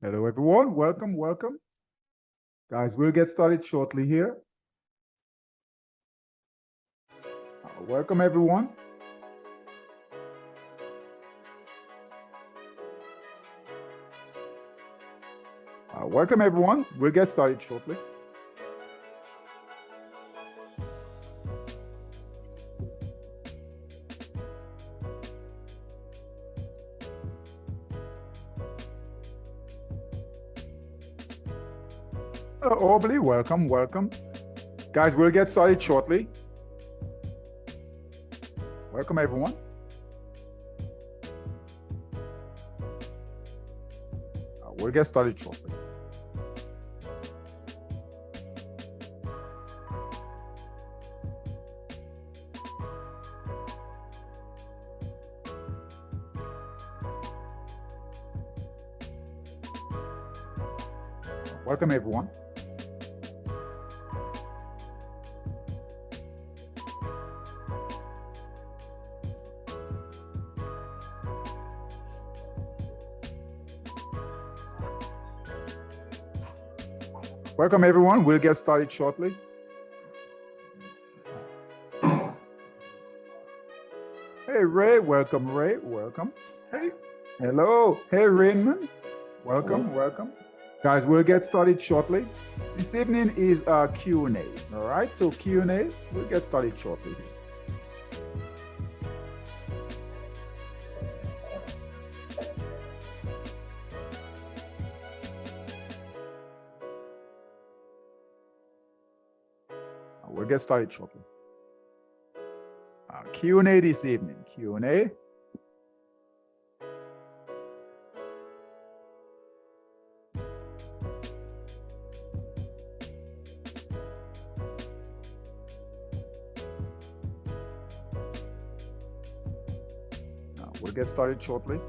Hello, everyone. Welcome, welcome. Guys, we'll get started shortly here. Welcome, everyone. Welcome, everyone. We'll get started shortly. Aubrey, welcome, welcome. Guys, we'll get started shortly. Welcome, everyone. We'll get started shortly. Welcome, everyone. Welcome, everyone. We'll get started shortly. Hey, Ray. Welcome, Ray. Welcome. Hey. Hello. Hey, Raymond. Welcome, welcome. Guys, we'll get started shortly. This evening is a Q&A, all right? So Q&A, we'll get started shortly. We'll get started shortly. Q&A this evening, Q&A. We'll get started shortly.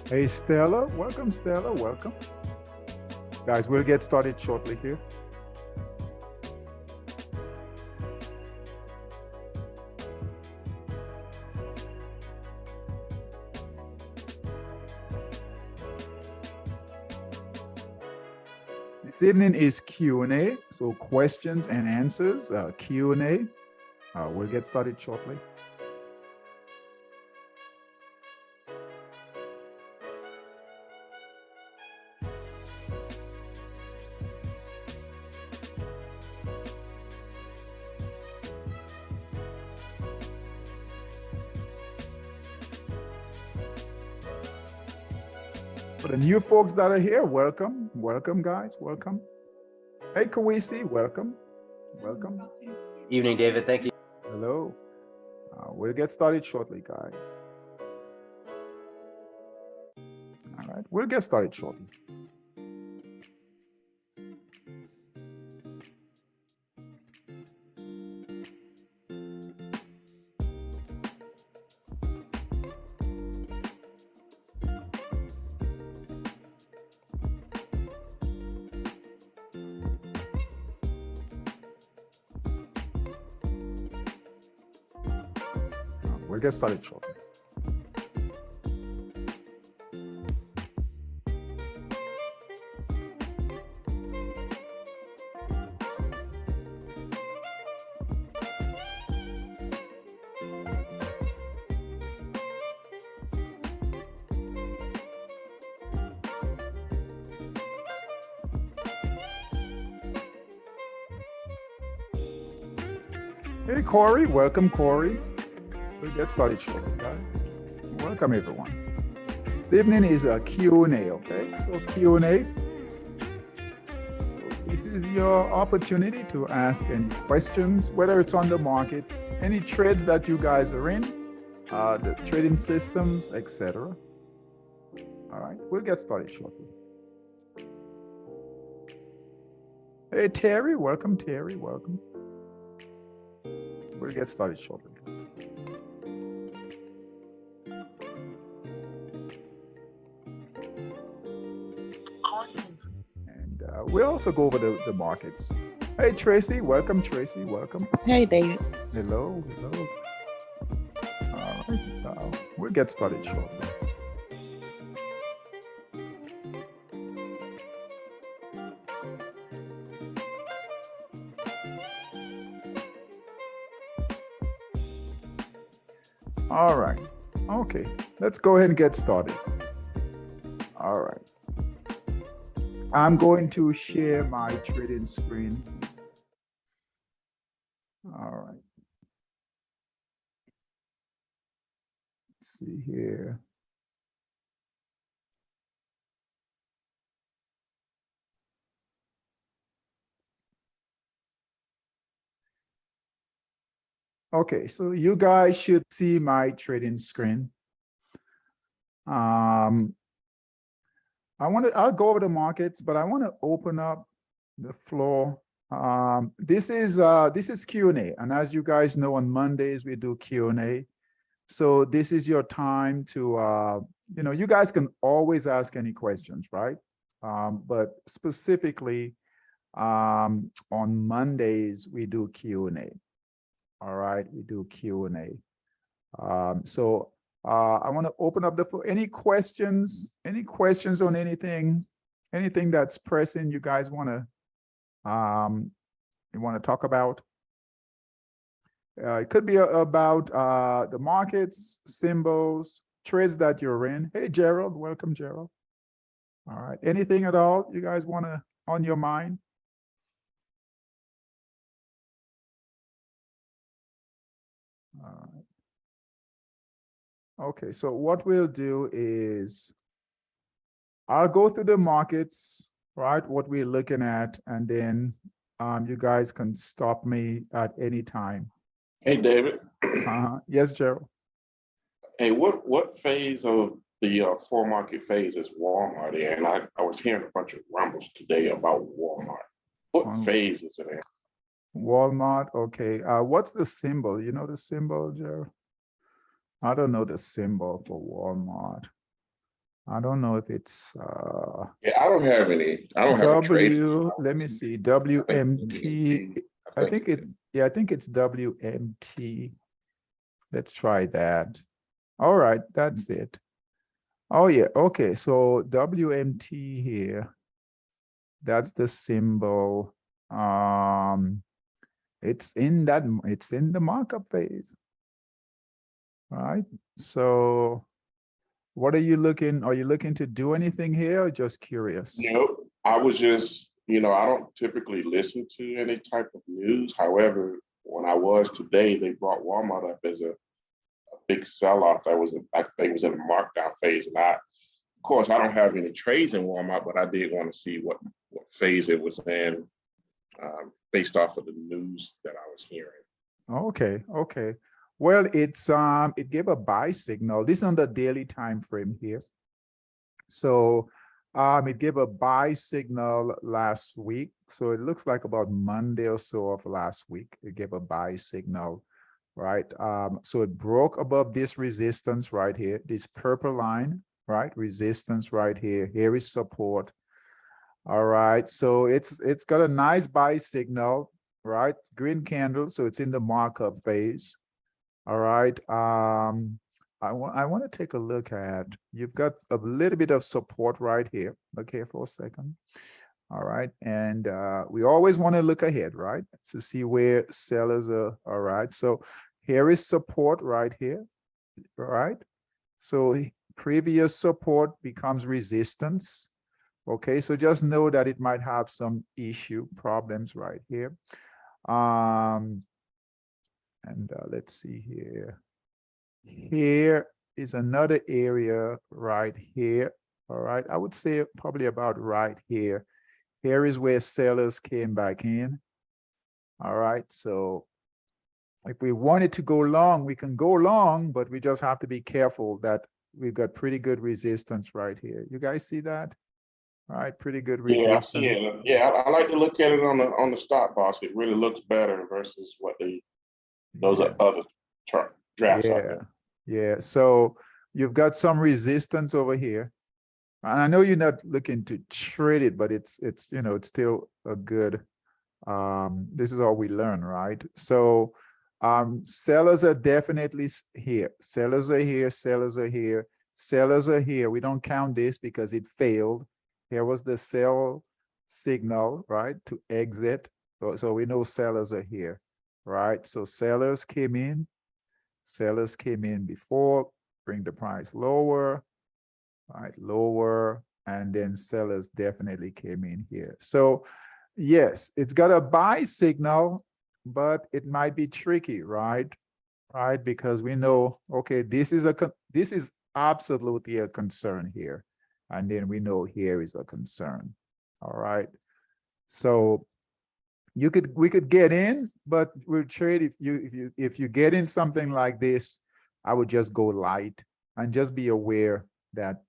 Hey, Stella. Welcome, Stella. Welcome. Guys, we'll get started shortly here. This evening is Q&A, so questions and answers, Q&A. We'll get started shortly. For the new folks that are here, welcome. Welcome, guys. Welcome. Hey, Kawisi, welcome. Welcome. Evening, David. Thank you. Hello. We'll get started shortly, guys. All right, we'll get started shortly. We'll get started shortly. Hey, Corey. Welcome, Corey. We'll get started shortly, guys. Welcome, everyone. This evening is a Q&A, okay? So Q&A. This is your opportunity to ask any questions, whether it's on the markets, any trades that you guys are in, the trading systems, etc. All right, we'll get started shortly. Hey, Terry. Welcome, Terry. Welcome. We'll get started shortly. And we'll also go over the markets. Hey, Tracy, welcome, Tracy, welcome. Hey, David. Hello, hello. All right, we'll get started shortly. All right, okay, let's go ahead and get started. All right. I'm going to share my trading screen. All right. Let's see here. Okay, so you guys should see my trading screen. I'll go over the markets, but I want to open up the floor. This is Q&A, and as you guys know, on Mondays we do Q&A. So this is your time to you guys can always ask any questions, right? But specifically on Mondays we do Q&A. All right, we do Q&A. I want to open up the floor. Any questions on anything that's pressing you guys want to talk about? It could be about the markets, symbols, trades that you're in. Hey, Gerald, welcome, Gerald. All right, anything at all you guys want to on your mind? All right. Okay, so what we'll do is I'll go through the markets, right? What we're looking at, and then you guys can stop me at any time. Hey, David. Yes, Gerald. Hey, what phase of the four market phase is Walmart in? I was hearing a bunch of rumbles today about Walmart. What phase is it in? Walmart, okay. What's the symbol? You know the symbol, Gerald? I don't know the symbol for Walmart. I don't know if it's Yeah, I don't have any. I don't have a trade. let me see. WMT. I think it's WMT. Let's try that. All right, that's it. Oh yeah, okay. So WMT here. That's the symbol. It's in the markup phase. All right. So what are you looking to do anything here or just curious? Nope. I was just, I don't typically listen to any type of news. However, when I was today, they brought Walmart up as a big sell-off. I think it was in the markdown phase. And of course, I don't have any trades in Walmart, but I did want to see what phase it was in based off of the news that I was hearing. Okay. Well, it gave a buy signal. This is on the daily time frame here. So it gave a buy signal last week. So it looks like about Monday or so of last week, it gave a buy signal, right? So it broke above this resistance right here, this purple line, right? Resistance right here. Here is support. All right. So it's got a nice buy signal, right? Green candle. So it's in the markup phase. All right. I want to take a look at, you've got a little bit of support right here. Look here for a second. All right. And we always want to look ahead, right? To see where sellers are. All right. So here is support right here. All right. So previous support becomes resistance. Okay. So just know that it might have some problems right here. Let's see here. Here is another area right here. All right. I would say probably about right here. Here is where sellers came back in. All right. So if we wanted to go long, we can go long, but we just have to be careful that we've got pretty good resistance right here. You guys see that? All right. Pretty good resistance. Yeah, I see it. Yeah, I like to look at it on the stop box. It really looks better versus what those are other drafts out there. Yeah. So you've got some resistance over here. And I know you're not looking to trade it, but it's it's still a good. This is all we learn, right? So sellers are definitely here. Sellers are here. Sellers are here. Sellers are here. We don't count this because it failed. Here was the sell signal, right, to exit. So we know sellers are here, right? So sellers came in. Sellers came in before, bring the price lower, right, lower, and then sellers definitely came in here. So yes, it's got a buy signal, but it might be tricky, right? Right, because we know, okay, this is absolutely a concern here. And then we know here is a concern. All right. So we could get in, but we'll trade if you get in something like this, I would just go light and just be aware that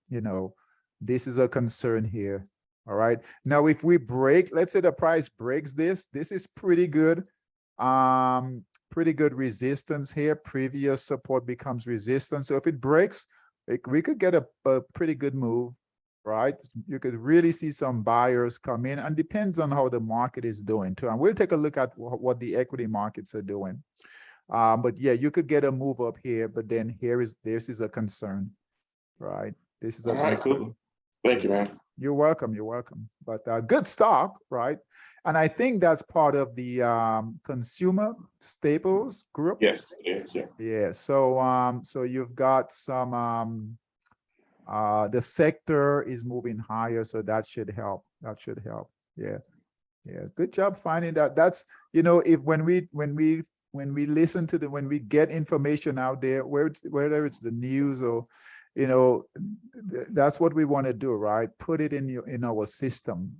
this is a concern here. All right. Now, if we break, let's say the price breaks this is pretty good. Pretty good resistance here. Previous support becomes resistance. So if it breaks, we could get a pretty good move, right? You could really see some buyers come in, and depends on how the market is doing too. And we'll take a look at what the equity markets are doing. But yeah, you could get a move up here, but then this is a concern, right? This is a All right, concern. cool. Thank you, man. You're welcome. You're welcome. But good stock, right? And I think that's part of the consumer staples group. Yes, yes, yeah. Yeah. So you've got some the sector is moving higher, so that should help. That should help. Yeah. Yeah. Good job finding that. That's if when we listen to when we get information out there, whether it's the news or that's what we want to do, right? Put it in our system.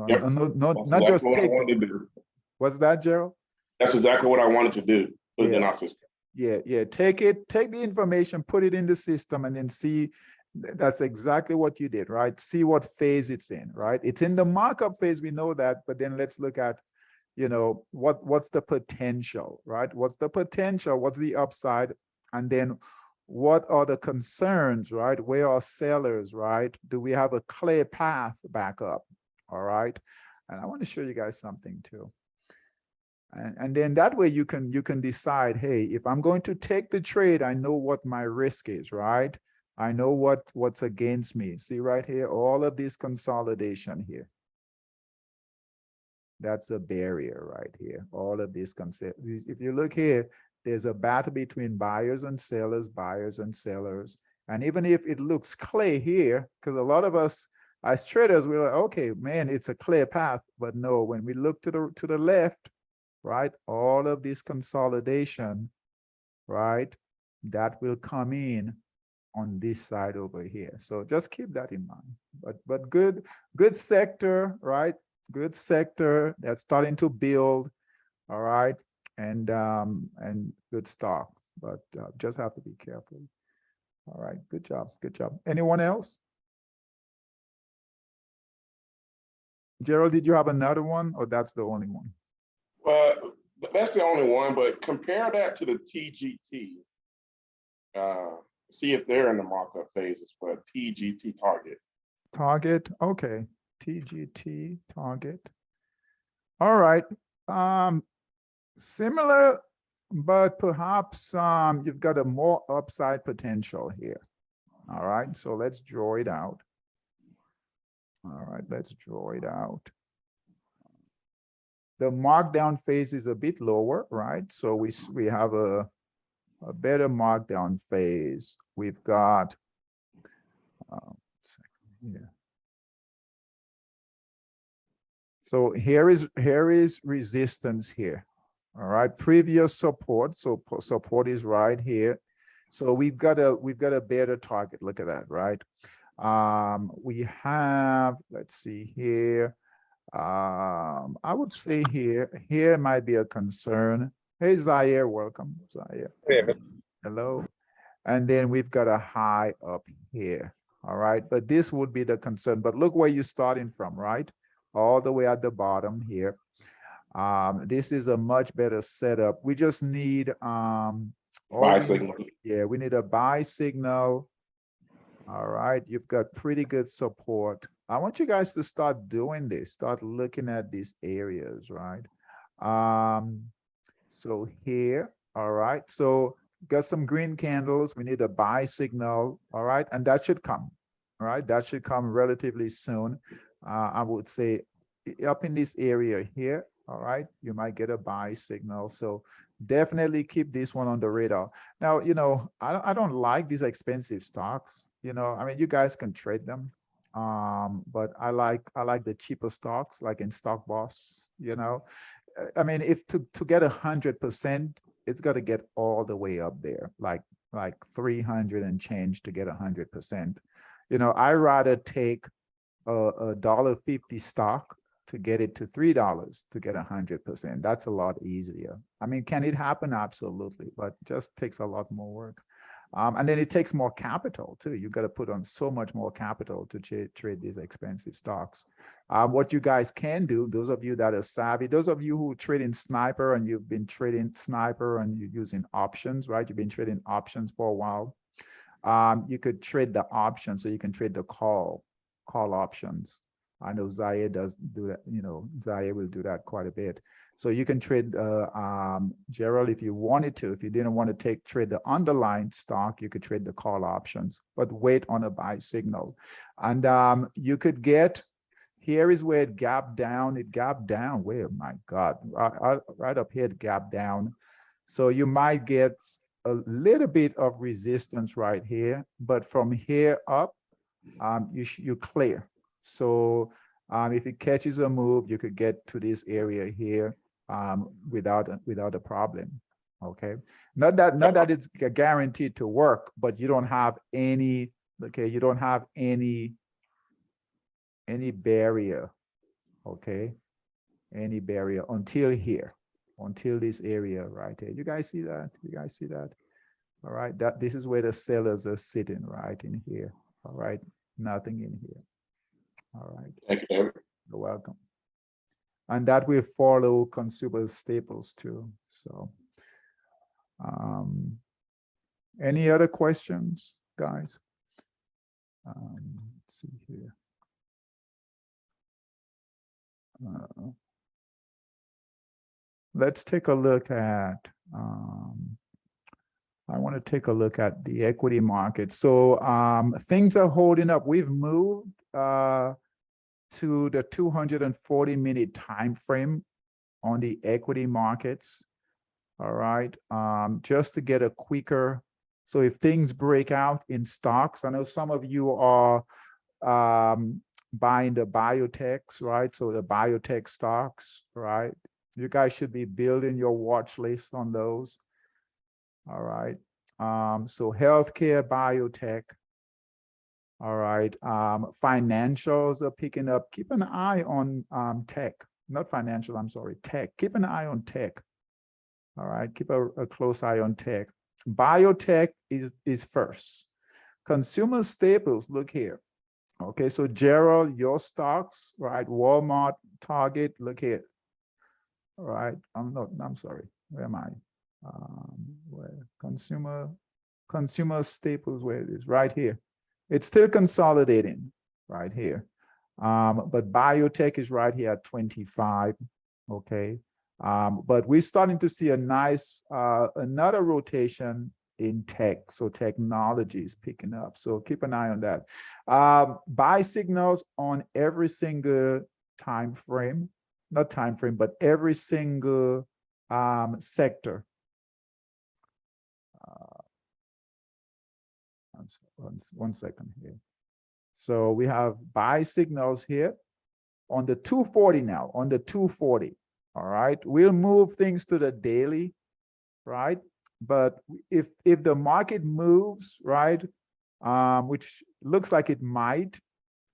Yep. Not That's just exactly what I take wanted it. to do. What's that, Gerald? That's exactly what I wanted to do. Put it in Yeah. our system. Yeah. Take the information, put it in the system, and then see. That's exactly what you did, right? See what phase it's in, right? It's in the markup phase, we know that, but then let's look at, what's the potential, right? What's the potential? What's the upside? And then what are the concerns, right? Where are sellers, right? Do we have a clear path back up? All right. And I want to show you guys something too. And then that way you can decide, hey, if I'm going to take the trade, I know what my risk is, right? I know what's against me. See right here, all of this consolidation here. That's a barrier right here. All of this concept. If you look here, there's a battle between buyers and sellers. And even if it looks clear here, because a lot of us as traders, we're like, okay, man, it's a clear path. But no, when we look to the left, right, all of this consolidation, right, that will come in on this side over here. So just keep that in mind. But good sector, right? Good sector that's starting to build, all right, and good stock. But just have to be careful. All right, good job. Anyone else? Gerald, did you have another one, or that's the only one? Well, that's the only one, but compare that to the TGT. See if they're in the markup phases for a TGT target. Target, okay. TGT target. All right. Similar, but perhaps you've got a more upside potential here. All right, so let's draw it out. All right, let's draw it out. The markdown phase is a bit lower, right? So we have a better markdown phase. We've got here. So here is resistance here. All right, previous support. So support is right here. So we've got a better target. Look at that, right? We have, let's see here. I would say here might be a concern. Hey, Zaire, welcome, Zaire. Hey, Hello. And then we've got a high up here. All right, but this would be the concern. But look where you're starting from, right? All the way at the bottom here. This is a much better setup. We just need Buy signal. yeah, we need a buy signal. All right, you've got pretty good support. I want you guys to start doing this, start looking at these areas, right? So here, all right, so got some green candles. We need a buy signal, all right, and that should come, all right, that should come relatively soon. I would say up in this area here, all right, you might get a buy signal. So definitely keep this one on the radar. Now, I don't like these expensive stocks. I mean, you guys can trade them, but I like the cheaper stocks, like in Stock Boss. I mean, if to get 100%, it's got to get all the way up there, like 300 and change to get 100%. I rather take a $1.50 stock to get it to $3 to get 100%. That's a lot easier. I mean, can it happen? Absolutely, but just takes a lot more work. And then it takes more capital too. You got to put on so much more capital to trade these expensive stocks. What you guys can do, those of you that are savvy, those of you who trade in Sniper and you've been trading Sniper and you're using options, right? You've been trading options for a while. You could trade the options, so you can trade the call options. I know Zaire does do that. Zaire will do that quite a bit. So you can trade Gerald if you wanted to. If you didn't want to trade the underlying stock, you could trade the call options, but wait on a buy signal. And you could get, here is where it gapped down. It gapped down. Where, my God, right up here, it gapped down. So you might get a little bit of resistance right here, but from here up, you clear. So if it catches a move, you could get to this area here without a problem. Okay, not that it's guaranteed to work, but you don't have any. Okay, you don't have any barrier. Okay, any barrier until here, until this area right here. You guys see that? You guys see that? All right, this is where the sellers are sitting, right in here. All right, nothing in here. All right. Thank you, David. You're welcome. And that will follow consumer staples too. So, any other questions, guys? Let's see here. Let's take a look at, I want to take a look at the equity market. So things are holding up. We've moved to the 240-minute time frame on the equity markets. All right, just to get a quicker. So if things break out in stocks, I know some of you are buying the biotechs, right? So the biotech stocks, right? You guys should be building your watch list on those. All right. So healthcare, biotech. All right. Financials are picking up. Keep an eye on tech, not financial, I'm sorry, tech. Keep an eye on tech. All right. Keep a close eye on tech. Biotech is first. Consumer staples, look here. Okay. So Gerald, your stocks, right? Walmart, Target, look here. All right. I'm sorry. Where am I? Where consumer staples, where it is, right here. It's still consolidating right here. But biotech is right here at 25. Okay. But we're starting to see a nice another rotation in tech. So technology is picking up. So keep an eye on that. Buy signals on every single time frame, not time frame, but every single sector. One second here. So we have buy signals here on the 240 now, on the 240. All right. We'll move things to the daily, right? But if the market moves, right, which looks like it might,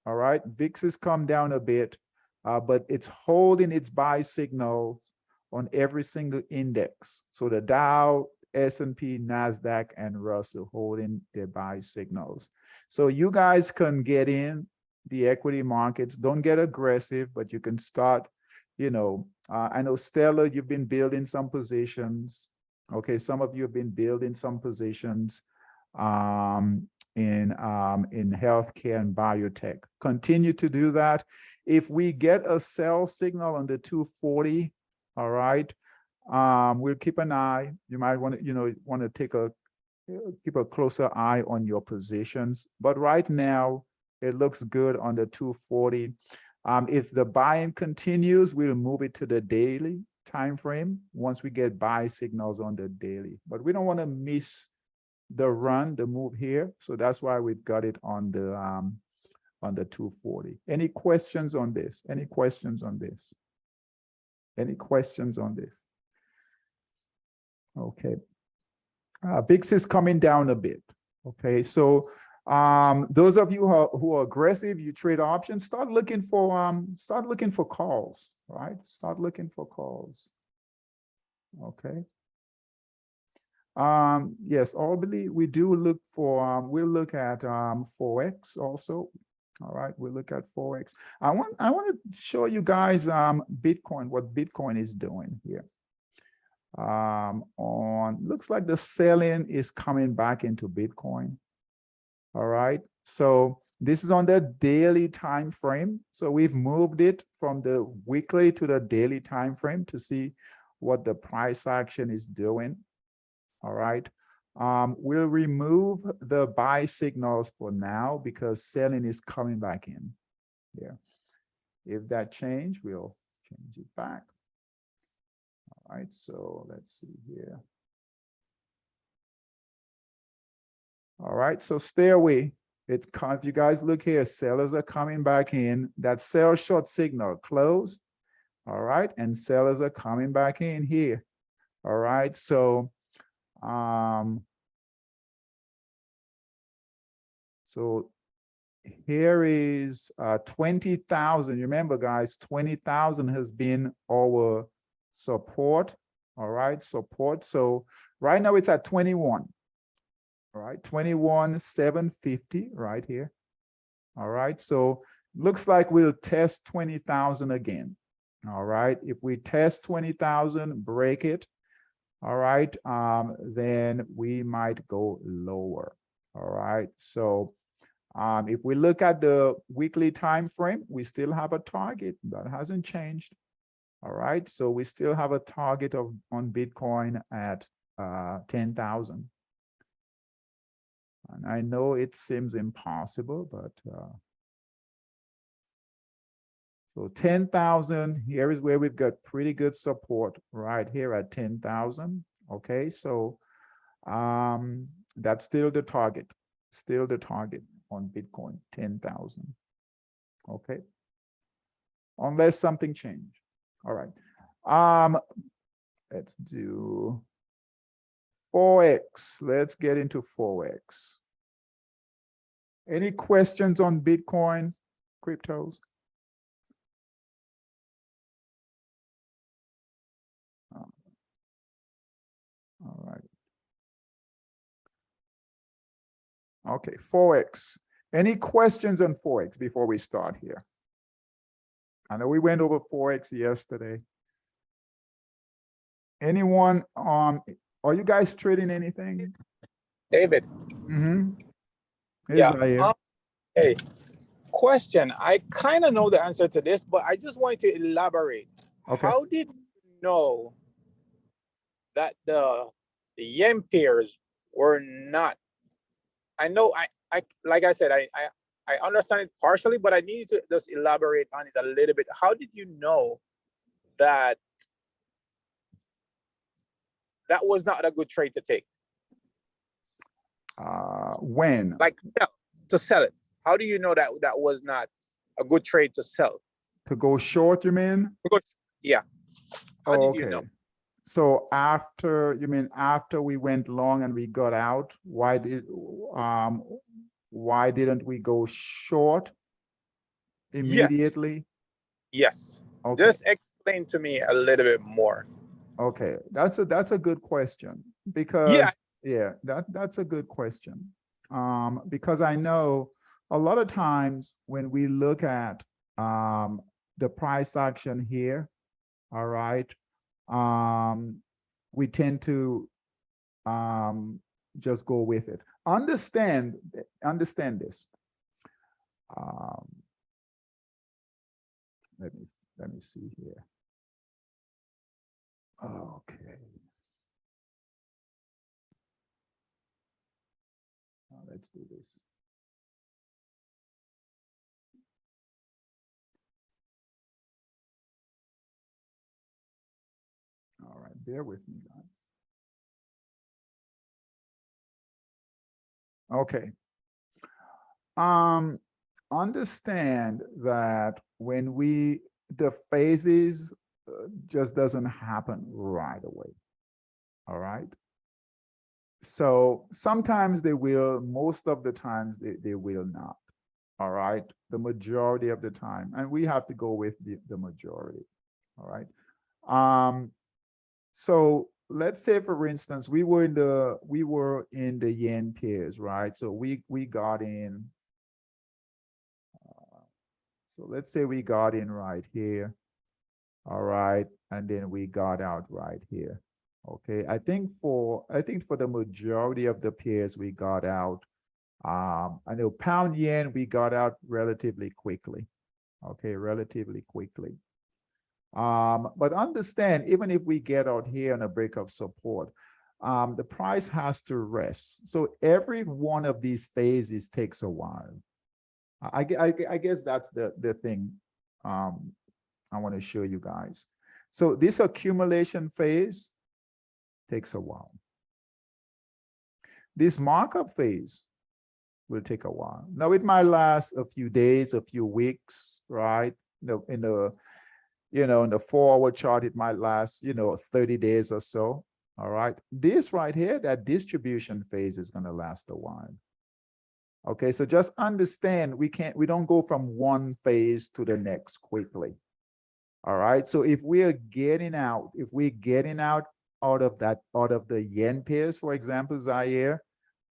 all right, VIX has come down a bit, but it's holding its buy signals on every single index. So the Dow, S&P, NASDAQ, and Russell holding their buy signals. So you guys can get in the equity markets. Don't get aggressive, but you can start, I know Stella, you've been building some positions. Okay, some of you have been building some positions. in healthcare and biotech. Continue to do that. If we get a sell signal on the 240, all right, we'll keep an eye. You might want to keep a closer eye on your positions. But right now, it looks good on the 240. If the buying continues, we'll move it to the daily time frame once we get buy signals on the daily. But we don't want to miss the move here. So that's why we've got it on the 240. Any questions on this? Any questions on this? Any questions on this? Okay. VIX is coming down a bit. Okay, so those of you who are aggressive, you trade options, start looking for calls, right? Start looking for calls. Okay. Yes, Albany, we do look for, we'll look at Forex also. All right, we'll look at Forex. I want to show you guys Bitcoin, what Bitcoin is doing here. Looks like the selling is coming back into Bitcoin. All right, so this is on the daily time frame. So we've moved it from the weekly to the daily time frame to see what the price action is doing. All right, we'll remove the buy signals for now because selling is coming back in here. If that change, we'll change it back. All right, so let's see here. All right, so stay away. If you guys look here, sellers are coming back in. That sell short signal closed. All right, and sellers are coming back in here. All right, so here is 20,000. Remember, guys, 20,000 has been our support. All right, support. So right now it's at 21. All right, 21,750 right here. All right, so looks like we'll test 20,000 again. All right, if we test 20,000, break it. All right, then we might go lower. All right, so if we look at the weekly time frame, we still have a target that hasn't changed. All right, so we still have a target on Bitcoin at 10,000. And I know it seems impossible, but so 10,000, here is where we've got pretty good support right here at 10,000. Okay, so that's still the target on Bitcoin, 10,000. Okay, unless something changed. All right, let's do Forex. Let's get into Forex. Any questions on Bitcoin, cryptos? All right. Okay, Forex. Any questions on Forex before we start here? I know we went over Forex yesterday. Anyone are you guys trading anything? David. Mm-hmm. Yeah. Hey, question. I kind of know the answer to this, but I just want to elaborate. Okay. How did you know that the yen pairs were not? I know I like I said, I understand it partially, but I need to just elaborate on it a little bit. How did you know that that was not a good trade to take? When? Like to sell it. How do you know that that was not a good trade to sell? To go short, you mean? Yeah. How did you know? So after, you mean after we went long and we got out, why didn't we go short immediately? Yes. Okay. Just explain to me a little bit more. Okay, that's a good question because that's a good question. Because I know a lot of times when we look at the price action here, all right, we tend to just go with it. understand this. Let me see here. Okay. Let's do this. All right, bear with me, guys. Okay. Understand that when the phases just doesn't happen right away. All right. So sometimes they will, most of the times they will not. All right. The majority of the time. And we have to go with the majority. All right. So let's say, for instance, we were in the yen pairs, right? So we got in. So let's say we got in right here. All right, and then we got out right here. Okay, I think for the majority of the pairs we got out. I know pound yen we got out relatively quickly. Okay, relatively quickly. But understand, even if we get out here on a break of support, the price has to rest. So every one of these phases takes a while. I guess that's the thing I want to show you guys. So this accumulation phase takes a while. This markup phase will take a while. Now it might last a few days, a few weeks, right? In the 4-hour chart, it might last 30 days or so. All right. This right here, that distribution phase is going to last a while. Okay, so just understand we don't go from one phase to the next quickly. All right, so if we're getting out out of the yen pairs, for example, Zaire,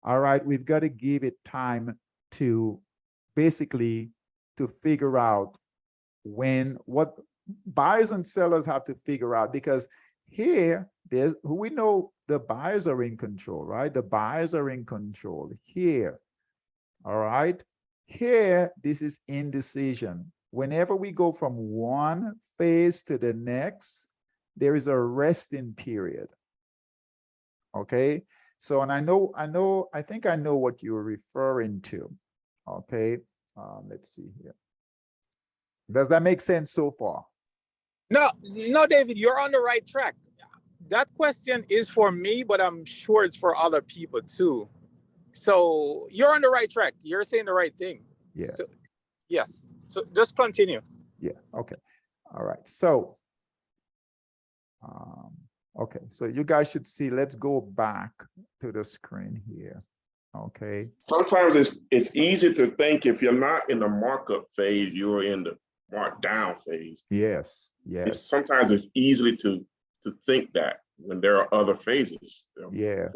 all right, we've got to give it time to basically to figure out what buyers and sellers have to figure out, because here we know the buyers are in control, right? The buyers are in control here. All right, here, this is indecision. Whenever we go from one phase to the next, there is a resting period. Okay, so, and I think I know what you're referring to. Okay, let's see here. Does that make sense so far? No, David, you're on the right track. That question is for me, but I'm sure it's for other people too. So you're on the right track. You're saying the right thing. Yeah. So, yes. So just continue. Yeah. Okay. All right. So, okay. So you guys should see. Let's go back to the screen here. Okay. Sometimes it's easy to think if you're not in the markup phase, you're in the markdown phase. Yes. Yes. Sometimes it's easy to think that when there are other phases. Yeah.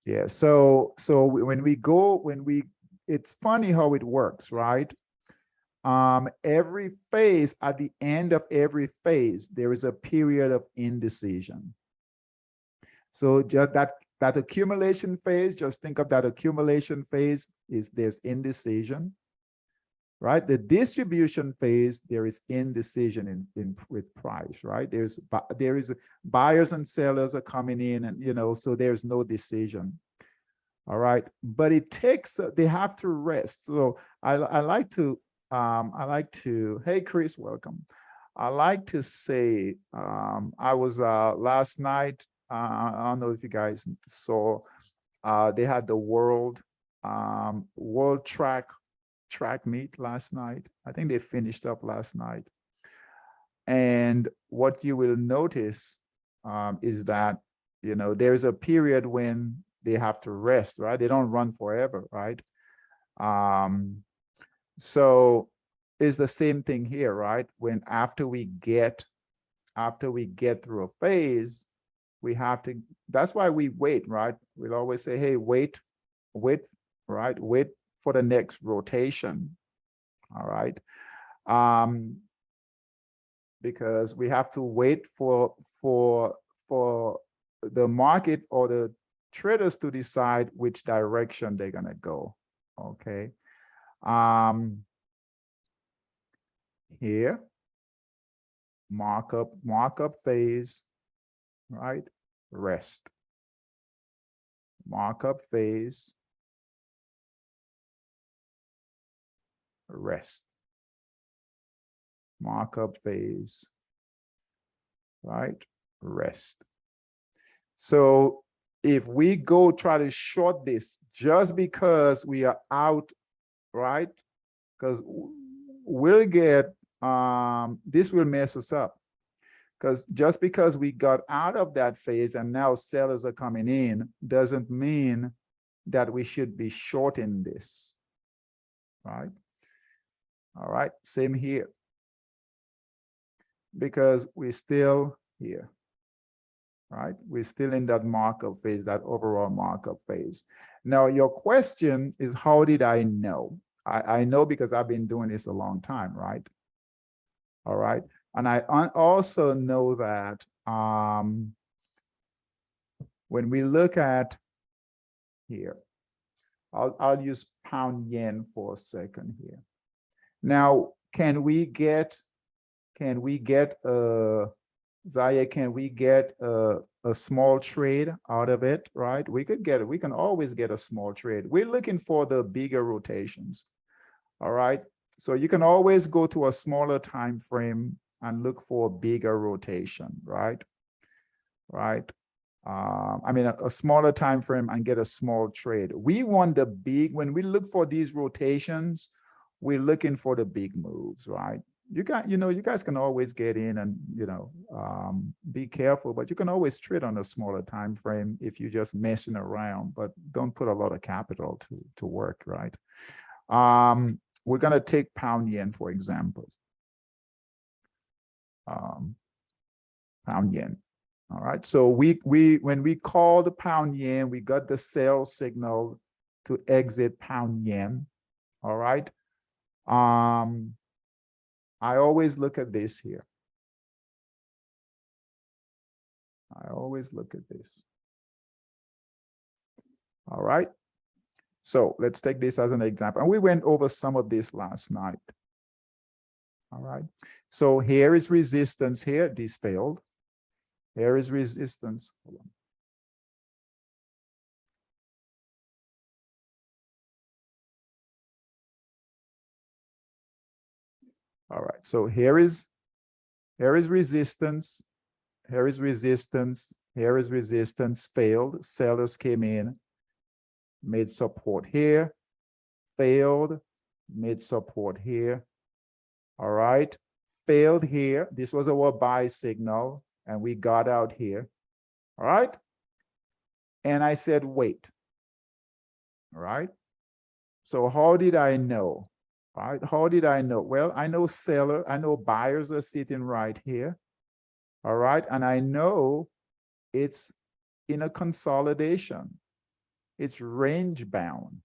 Yeah. So it's funny how it works, right? Every phase, at the end of every phase, there is a period of indecision. So just that accumulation phase, just think of that accumulation phase there's indecision, right? The distribution phase, there is indecision with price, right? There is buyers and sellers are coming in, and so there's no decision. All right, but they have to rest. So I like to hey Chris, welcome. I like to say I was last night, I don't know if you guys saw, they had the world track meet last night. I think they finished up last night. And what you will notice is that, there's a period when they have to rest, right? They don't run forever, right? So it's the same thing here, right? When after we get through a phase, we have to, that's why we wait, right? We'll always say, hey, wait, right? Wait for the next rotation. All right. Because we have to wait for the market or traders to decide which direction they're gonna go. Okay. Here, markup phase, right? Rest. Markup phase, rest. Markup phase, right? Rest. So if we go try to short this just because we are out, right? Because we'll get, this will mess us up. Because just because we got out of that phase and now sellers are coming in doesn't mean that we should be shorting this, right? All right, same here. Because we're still here, right? We're still in that markup phase, that overall markup phase. Now, your question is, how did I know? I know because I've been doing this a long time, right? All right. And I also know that when we look at here, I'll use pound yen for a second here. Now, can we get Zaya, can we get a small trade out of it, right? We can always get a small trade. We're looking for the bigger rotations, all right? So you can always go to a smaller time frame and look for a bigger rotation, right? Right. I mean, a smaller time frame and get a small trade. We want the big, when we look for these rotations, we're looking for the big moves, right? You guys can always get in and, be careful, but you can always trade on a smaller time frame if you're just messing around, but don't put a lot of capital to work, right? We're going to take pound yen, for example. Pound yen. All right. So when we call the pound yen, we got the sell signal to exit pound yen. All right. I always look at this here. I always look at this. All right. So let's take this as an example. And we went over some of this last night. All right. So here is resistance here. This failed. Here is resistance. Hold on. All right. So here is resistance. Here is resistance. Here is resistance. Failed. Sellers came in, made support here. Failed. Made support here. All right. Failed here. This was our buy signal, and we got out here. All right. And I said, wait. All right. So how did I know? All right. How did I know? Well, I know buyers are sitting right here. All right. And I know it's in a consolidation. It's range bound.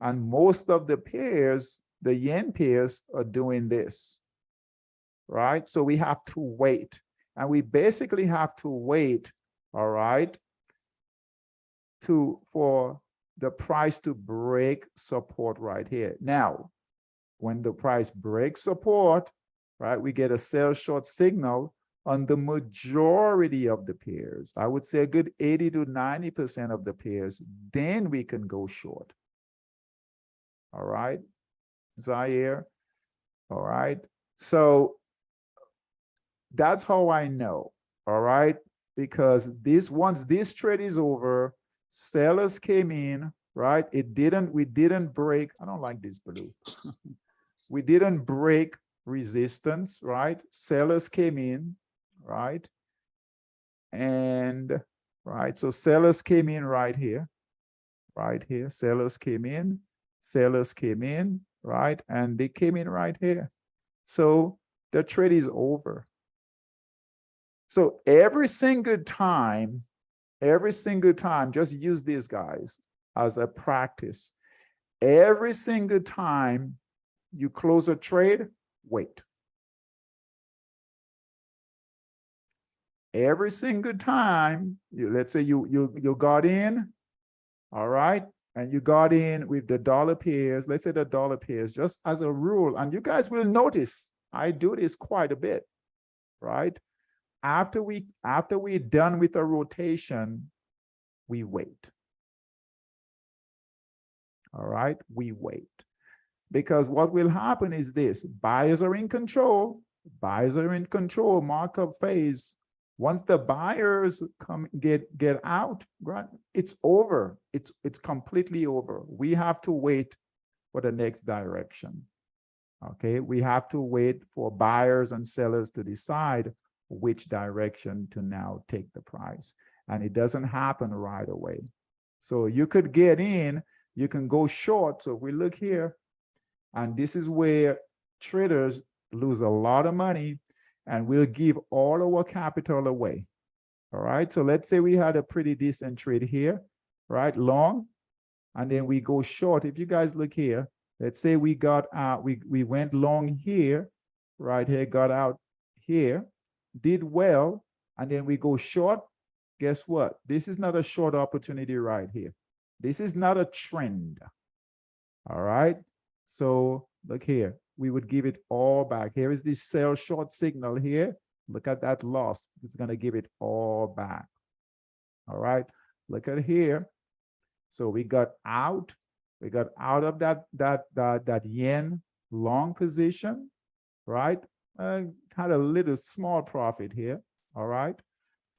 And most of the pairs, the yen pairs, are doing this. Right. So we have to wait. And we basically have to wait, all right, for the price to break support right here. Now, when the price breaks support, right, we get a sell short signal on the majority of the pairs. I would say a good 80 to 90% of the pairs. Then we can go short. All right, Zaire. All right. So that's how I know. All right. Because once this trade is over, sellers came in, right? We didn't break. I don't like this blue. We didn't break resistance, right? Sellers came in, right? And, right, so sellers came in right here, sellers came in, right? And they came in right here. So the trade is over. So every single time, just use these guys as a practice. Every single time you close a trade, wait. every single time, let's say you got in, all right, and you got in with the dollar pairs, let's say the dollar pairs, just as a rule, and you guys will notice I do this quite a bit, right? After we're done with a rotation, we wait. All right, we wait. Because what will happen is this: buyers are in control, markup phase. Once the buyers come get out, right, it's over. It's completely over. We have to wait for the next direction. Okay, we have to wait for buyers and sellers to decide which direction to now take the price. And it doesn't happen right away. So you could get in, you can go short. So if we look here, and this is where traders lose a lot of money, and we'll give all our capital away. All right, so let's say we had a pretty decent trade here, right, long, and then we go short. If you guys look here, let's say we got out, we went long here, right here, got out here, did well, and then we go short. Guess what? This is not a short opportunity right here. This is not a trend. All right, so look here, we would give it all back. Here is this sell short signal here. Look at that loss. It's going to give it all back. All right, look at here. So we got out of that yen long position, right? Had a little small profit here. All right,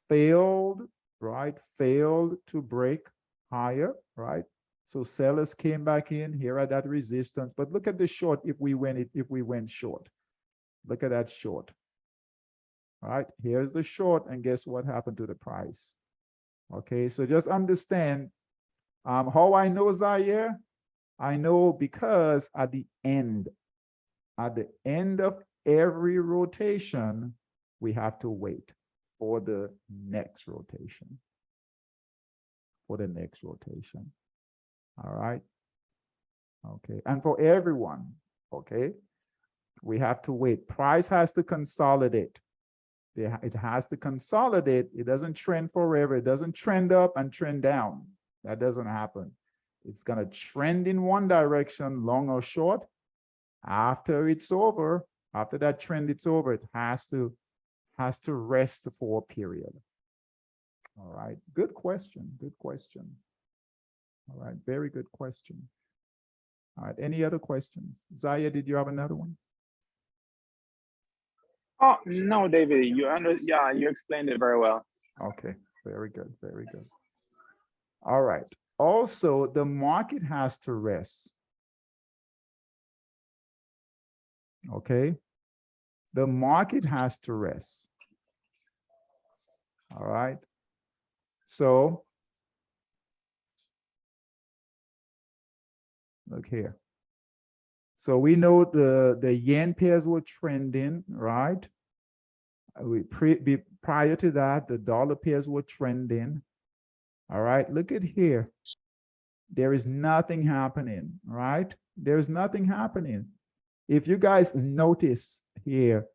failed, right? Failed to break higher, right? So sellers came back in here at that resistance. But look at the short if we went short. Look at that short. All right, here's the short, and guess what happened to the price? Okay, so just understand how I know, Zaire. I know because at the end of every rotation, we have to wait for the next rotation. For the next rotation. All right. Okay. And for everyone, okay, we have to wait. Price has to consolidate. It has to consolidate. It doesn't trend forever. It doesn't trend up and trend down. That doesn't happen. It's going to trend in one direction, long or short. After it's over, after that trend it's over, it has to rest for a period. All right. Good question. Good question. All right, very good question. All right, any other questions? Zaya, did you have another one? Oh, no, David, you explained it very well. Okay, very good, very good. All right, also the market has to rest. Okay, the market has to rest. All right, so look here. So we know the yen pairs were trending, right? Prior to that, the dollar pairs were trending. All right, look at here. There is nothing happening, right? There's nothing happening. If you guys notice here,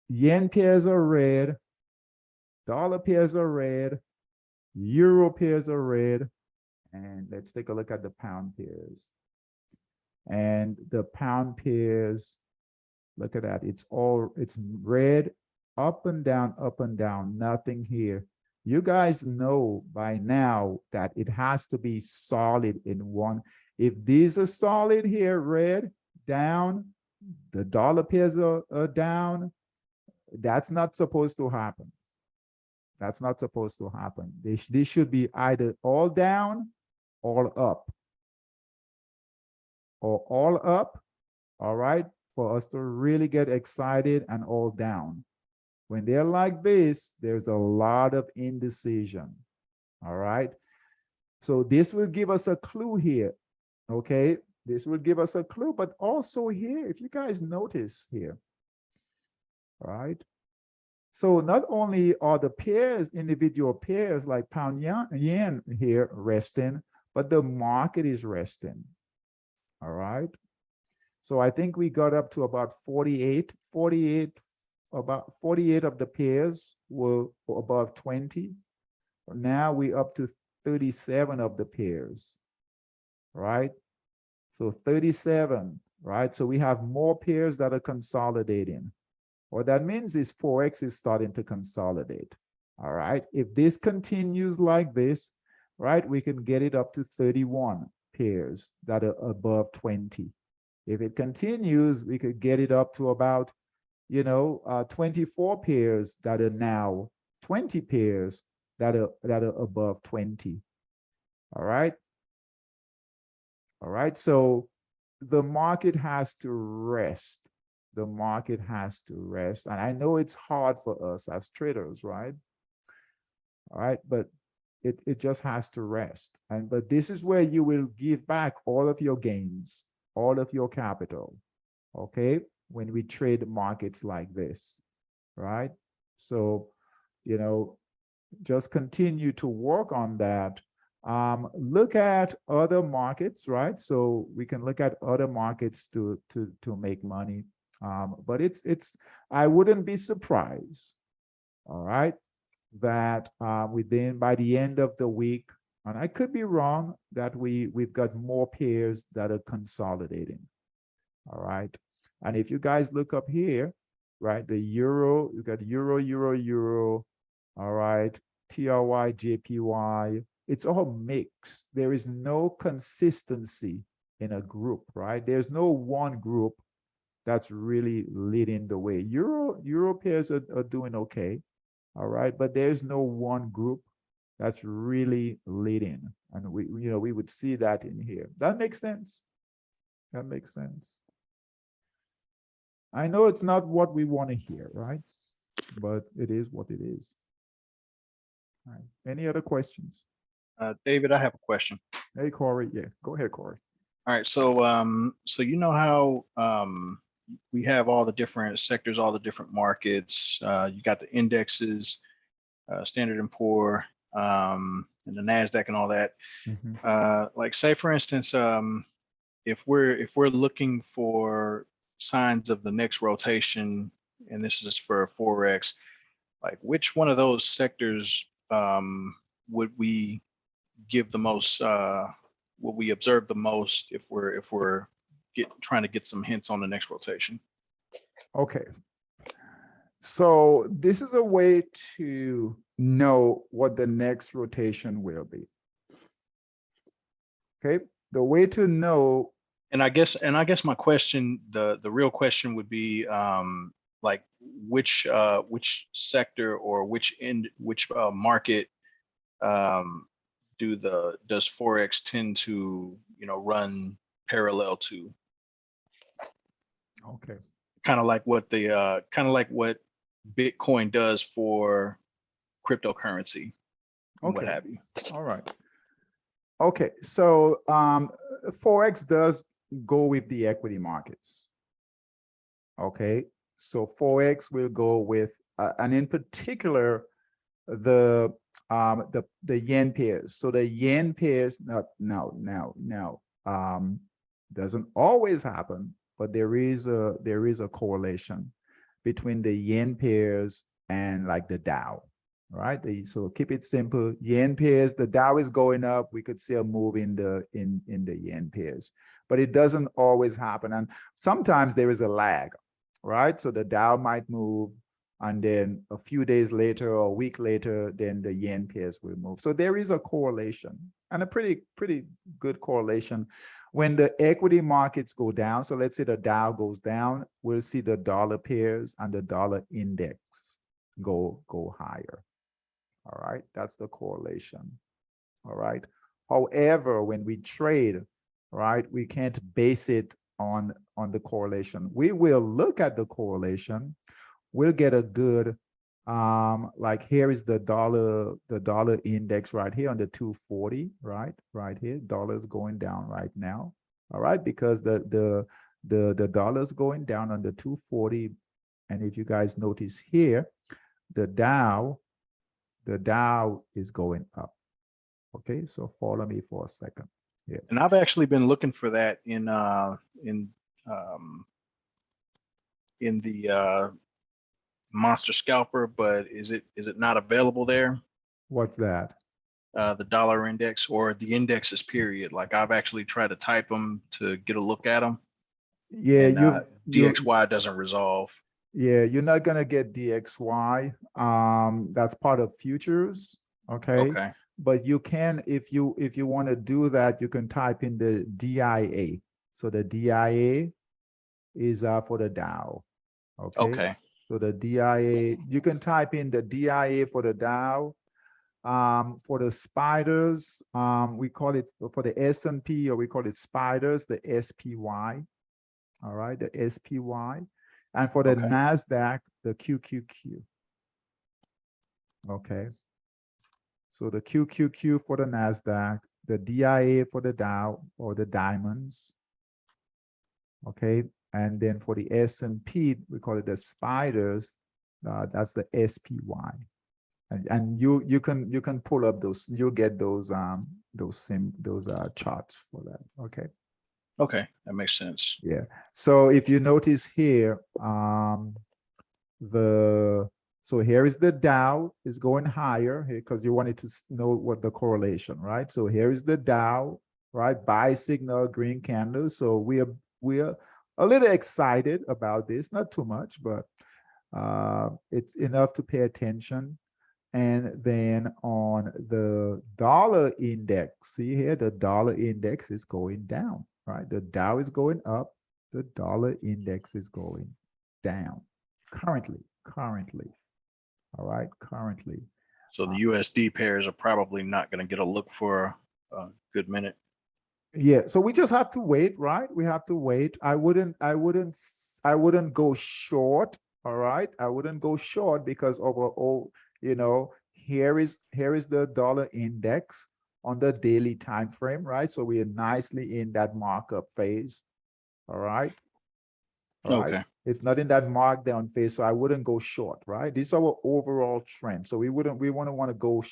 yen pairs are red, dollar pairs are red, euro pairs are red, and let's take a look at the pound pairs. And the pound pairs, look at that. It's red, up and down, nothing here. You guys know by now that it has to be solid in one. If these are solid here, red, down, the dollar pairs are down, that's not supposed to happen. That's not supposed to happen. This should be either all down, all up. Or all up, all right, for us to really get excited, and all down. When they're like this, there's a lot of indecision, all right? So this will give us a clue here, okay? This will give us a clue, but also here, if you guys notice here, all right? So not only are the pairs, individual pairs like pound yen here resting, but the market is resting. All right. So I think we got up to about 48, about 48 of the pairs were above 20. Now we up to 37 of the pairs, right? So 37, right? So we have more pairs that are consolidating. What that means is Forex is starting to consolidate. All right. If this continues like this, right, we can get it up to 31 pairs that are above 20. If it continues, we could get it up to about, 24 pairs that are now 20 pairs that are above 20. All right. All right. So the market has to rest. The market has to rest. And I know it's hard for us as traders, right? All right, but it just has to rest. But this is where you will give back all of your gains, all of your capital, okay? When we trade markets like this, right? So, just continue to work on that. Look at other markets, right? So we can look at other markets to make money. But I wouldn't be surprised, all right, that by the end of the week, and I could be wrong, that we've got more pairs that are consolidating, all right? And if you guys look up here, right, the euro, you got euro, all right, TRY, JPY, it's all mixed. There is no consistency in a group, right? There's no one group that's really leading the way. Euro pairs are doing okay, all right, but there's no one group that's really leading, and we would see that in here. That makes sense. That makes sense. I know it's not what we want to hear, right? But it is what it is. All right. Any other questions? David, I have a question. Hey, Corey. Yeah, go ahead, Corey. All right, so you know how we have all the different sectors, all the different markets. You got the indexes, Standard and Poor, and the Nasdaq, and all that. Like, say for instance, if we're looking for signs of the next rotation, and this is for Forex, like which one of those sectors would we give the most? Will we observe the most if we're trying to get some hints on the next rotation? Okay. So this is a way to know what the next rotation will be. Okay. The way to know. And I guess my question, the real question would be, like which sector or which market does Forex tend to run parallel to? Okay. Kind of like what Bitcoin does for cryptocurrency, and what have you. All right. Okay. So Forex does go with the equity markets. Okay. So Forex will go with, and in particular, the yen pairs. So the yen pairs, doesn't always happen, but there is a correlation between the yen pairs and like the Dow, right? So keep it simple. Yen pairs, the Dow is going up. We could see a move in the yen pairs, but it doesn't always happen. And sometimes there is a lag, right? So the Dow might move, and then a few days later or a week later, then the yen pairs will move. So there is a correlation, and a pretty good correlation. When the equity markets go down, so let's say the Dow goes down, we'll see the dollar pairs and the dollar index go higher. All right, that's the correlation. All right. However, when we trade, right, we can't base it on the correlation. We will look at the correlation. We'll get a good, like here is the dollar index right here on the 240, right here. Dollar's going down right now. All right, because the dollar's going down on the 240, and if you guys notice here, the Dow is going up. Okay, so follow me for a second. Yeah. And I've actually been looking for that in the monster scalper, but is it not available there? What's that? The dollar index or the indexes period. Like I've actually tried to type them to get a look at them, Yeah, and you DXY doesn't resolve. yeah, you're not gonna get DXY. That's part of futures. Okay. Okay. But you can, if you want to do that, you can type in the DIA. So the DIA is for the Dow. Okay. Okay. So the DIA, you can type in the DIA for the Dow. For the spiders, we call it, for the S&P, or we call it spiders, the SPY. All right, the SPY. And for the Okay. NASDAQ, the QQQ. Okay. So the QQQ for the NASDAQ, the DIA for the Dow, or the diamonds. Okay. And then for the S&P, we call it the spiders. That's the SPY. And you can pull up those, you'll get those charts for that. Okay. Okay, that makes sense. Yeah. So if you notice here, so here is the Dow is going higher here because you wanted to know what the correlation, right? So here is the Dow, right? Buy signal, green candle. So we are a little excited about this, not too much, but it's enough to pay attention. And then on the dollar index, see here, the dollar index is going down, right? The Dow is going up, the dollar index is going down currently. All right, currently. So the USD pairs are probably not going to get a look for a good minute. Yeah, so we just have to wait, right? We have to wait. I wouldn't go short, all right? I wouldn't go short because overall, you know, here is the dollar index on the daily time frame, right? So we are nicely in that markup phase. All right. All right. Okay. It's not in that markdown phase, so I wouldn't go short, right? This is our overall trend. So we want to go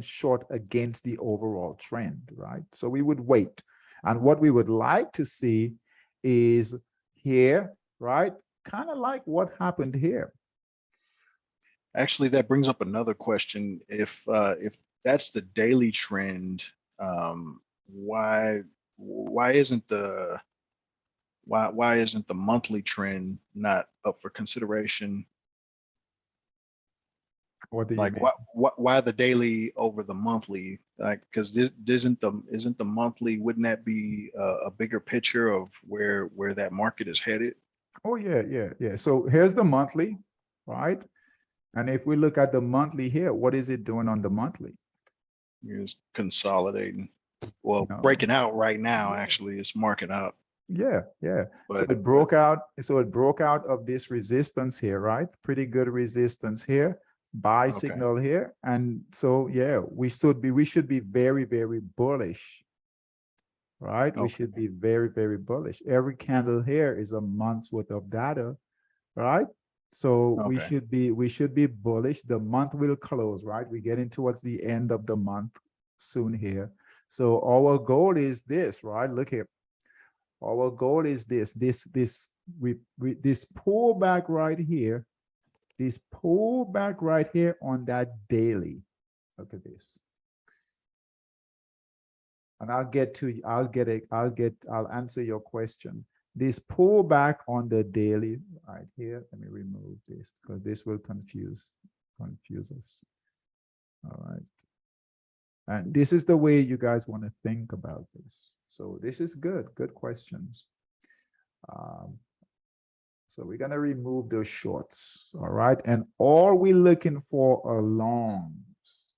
short against the overall trend, right? So we would wait. And what we would like to see is here, right? Kind of like what happened here. Actually, that brings up another question. If that's the daily trend, why isn't the monthly trend not up for consideration? What do you Like mean? why the daily over the monthly? Like, because this isn't the monthly, wouldn't that be a bigger picture of where that market is headed? Oh yeah. So here's the monthly, right? And if we look at the monthly here, what is it doing on the monthly? It's consolidating. Well, No. breaking out right now, actually, it's marking up. Yeah. So But it broke out. So it broke out of this resistance here, right? Pretty good resistance here, buy Okay. signal here. And so, yeah, we should be very, very bullish, right? We Okay. should be very, very bullish. Every candle here is a month's worth of data, right? So we Okay. should be bullish. The month will close, right? We're getting towards the end of the month soon here. So our goal is this, right? Look here. Our goal is this pullback right here, this pullback right here on that daily. Look at this. And I'll answer your question. This pullback on the daily right here. Let me remove this because this will confuse us. All right. And this is the way you guys want to think about this. So this is good questions. So we're going to remove those shorts. All right. And all we're looking for are longs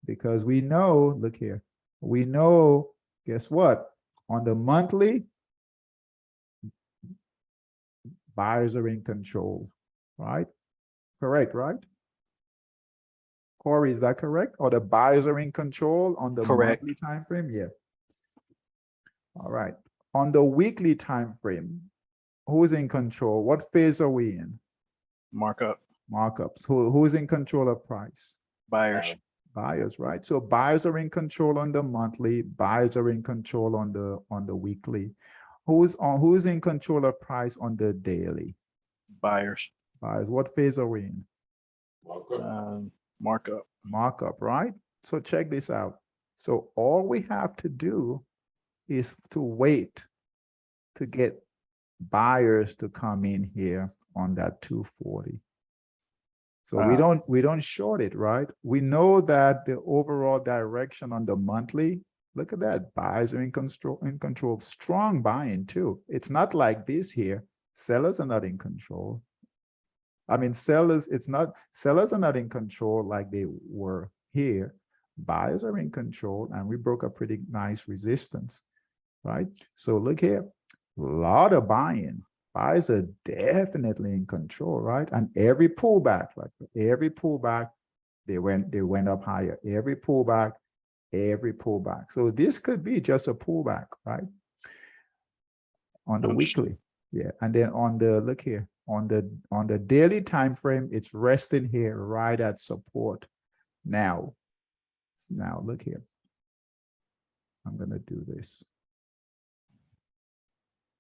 because we know, look here, we know, guess what? On the monthly, buyers are in control, right? Correct, right? Corey, is that correct? Or the buyers are in control on the Correct. monthly time frame? Yeah. All right. On the weekly time frame, who's in control? What phase are we in? Markup. Markups. Who's in control of price? Buyers. Buyers, right? So buyers are in control on the monthly, buyers are in control on the weekly. Who's in control of price on the daily? Buyers. Buyers, what phase are we in? Welcome. Markup. Markup, right? So check this out. So all we have to do is to wait to get buyers to come in here on that 240. So we don't short it, right? We know that the overall direction on the monthly, look at that, buyers are in control, strong buying too. It's not like this here. Sellers are not in control. I mean, sellers are not in control like they were here. Buyers are in control, and we broke a pretty nice resistance, right? So look here, a lot of buying. Buyers are definitely in control, right? And every pullback, they went up higher. Every pullback. So this could be just a pullback, right? On the weekly, yeah. And then on the, look here, on the daily time frame, it's resting here right at support. Now look here. I'm gonna do this.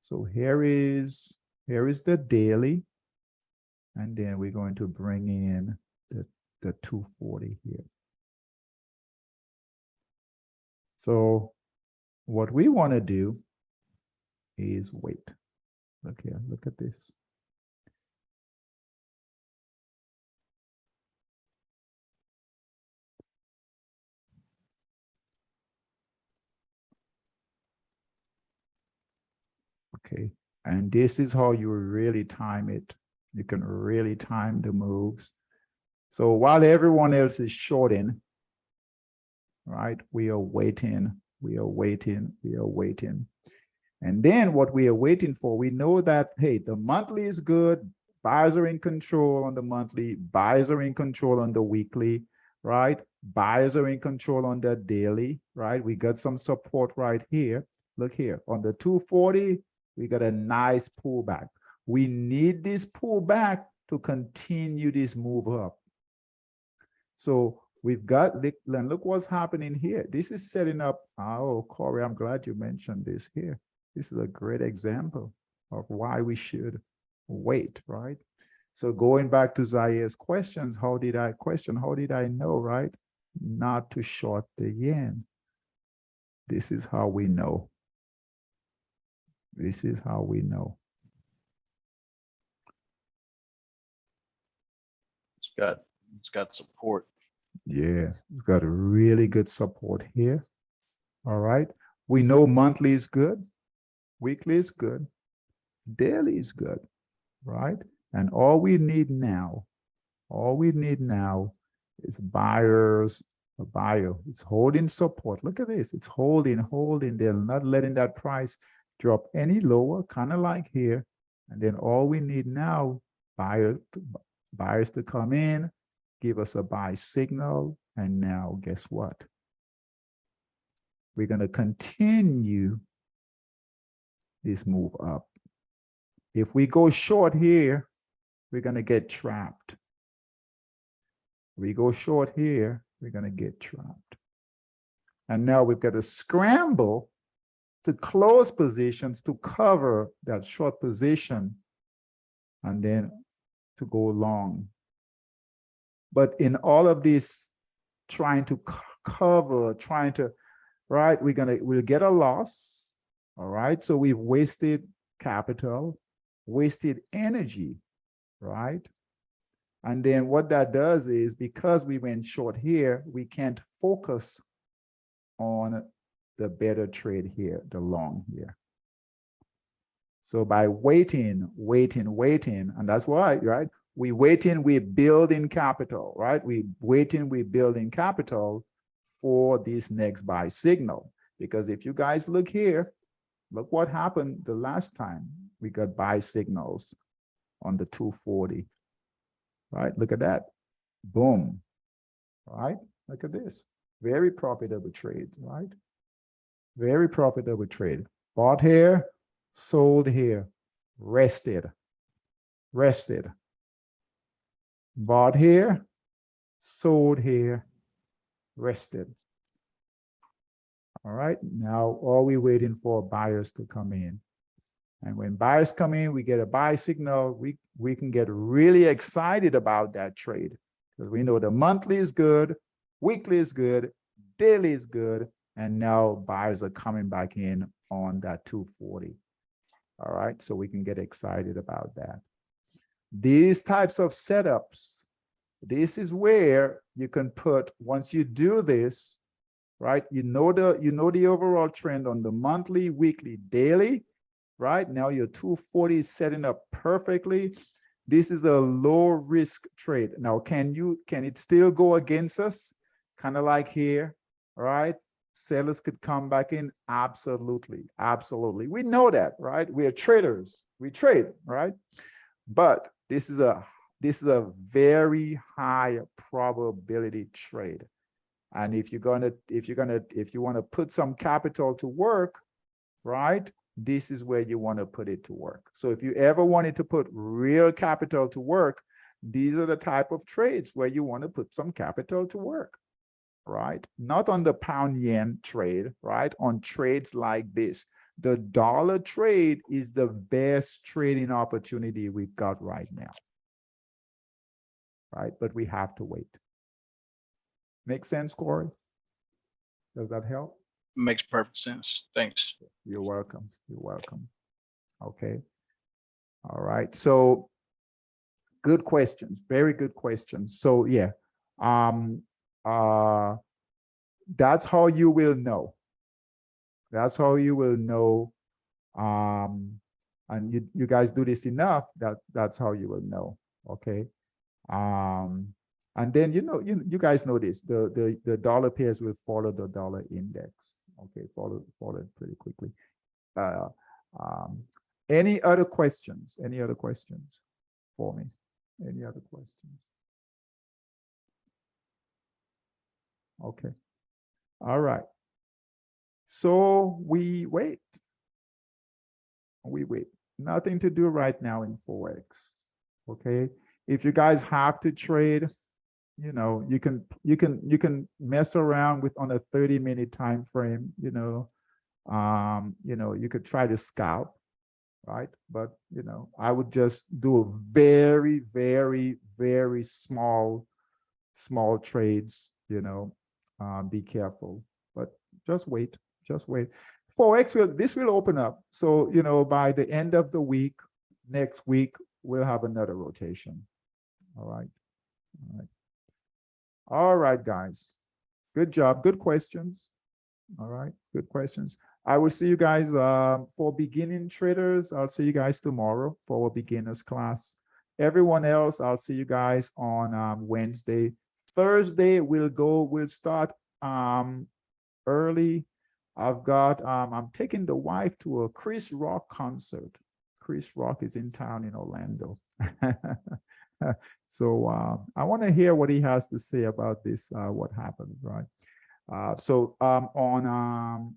So here is the daily, and then we're going to bring in the 240 here. So what we want to do is wait. Look here, look at this. Okay, and this is how you really time it. You can really time the moves. So while everyone else is shorting, right, we are waiting. And then what we are waiting for, we know that, hey, the monthly is good. Buyers are in control on the monthly. Buyers are in control on the weekly, right? Buyers are in control on the daily, right? We got some support right here. Look here, on the 240, we got a nice pullback. We need this pullback to continue this move up. So we've got, look what's happening here. This is setting up, oh, Corey, I'm glad you mentioned this here. This is a great example of why we should wait, right? So going back to Zaya's questions, how did I know, right? Not to short the yen. This is how we know. This is how we know. It's got support. Yeah, it's got a really good support here. All right. We know monthly is good. Weekly is good. Daily is good, right? And all we need now is buyers. A buyer. It's holding support. Look at this. It's holding. They're not letting that price drop any lower, kind of like here. And then all we need now, buyers to come in, give us a buy signal. And now guess what? We're going to continue this move up. If we go short here, we're going to get trapped. We go short here, we're going to get trapped. And now we've got to scramble to close positions to cover that short position and then to go long. But in all of this trying to cover, right, we'll get a loss. All right. So we've wasted capital, wasted energy, right? And then what that does is, because we went short here, we can't focus on the better trade here, the long here. So by waiting, and that's why, right? We waiting, we're building capital, right? We waiting, we're building capital for this next buy signal. Because if you guys look here, look what happened the last time we got buy signals on the 240, right? Look at that, boom, right? Look at this, very profitable trade, right? Very profitable trade. Bought here, sold here, rested. Bought here, sold here, rested. All right, now all we waiting for buyers to come in. And when buyers come in, we get a buy signal. We can get really excited about that trade because we know the monthly is good, weekly is good, daily is good, and now buyers are coming back in on that 240. All right, so we can get excited about that. These types of setups, this is where you can put, once you do this, right, you know the overall trend on the monthly, weekly, daily, right? Now your 240 is setting up perfectly. This is a low risk trade. Now, can it still go against us? Kind of like here, right? Sellers could come back in. Absolutely. Absolutely. We know that, right? We are traders. We trade, right? But this is a very high probability trade. And if you want to put some capital to work, right? This is where you want to put it to work. So if you ever wanted to put real capital to work, these are the type of trades where you want to put some capital to work, right? Not on the pound yen trade, right? On trades like this. The dollar trade is the best trading opportunity we've got right now, right? But we have to wait. Make sense, Corey? Does that help? Makes perfect sense. Thanks. You're welcome. You're welcome. Okay. All right. So good questions. Very good questions. So yeah. That's how you will know. That's how you will know. And you guys do this enough that's how you will know. Okay. And then you guys know this. The dollar pairs will follow the dollar index. Okay, follow it pretty quickly. Any other questions? Any other questions for me? Any other questions? Okay. All right. So we wait. We wait. Nothing to do right now in Forex. Okay. If you guys have to trade, you can mess around with on a 30-minute time frame, you could try to scalp, right? But I would just do a very, very, very small trades, be careful, but just wait. Forex this will open up. So, by the end of the week, next week, we'll have another rotation. All right. All right, guys. Good job. Good questions. All right. Good questions. I will see you guys for beginning traders. I'll see you guys tomorrow for a beginners class. Everyone else, I'll see you guys on Wednesday. Thursday, we'll start early. I'm taking the wife to a Chris Rock concert. Chris Rock is in town in Orlando. So I want to hear what he has to say about this, what happened, right? So on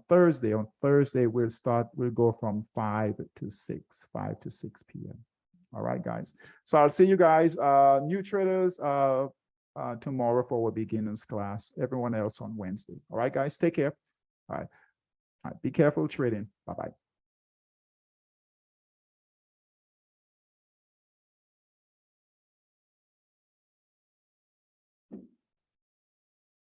Thursday, we'll go from 5 to 6 p.m. All right, guys. So I'll see you guys, new traders, tomorrow for our beginners class. Everyone else on Wednesday. All right, guys, take care. All right. Be careful trading. Bye-bye.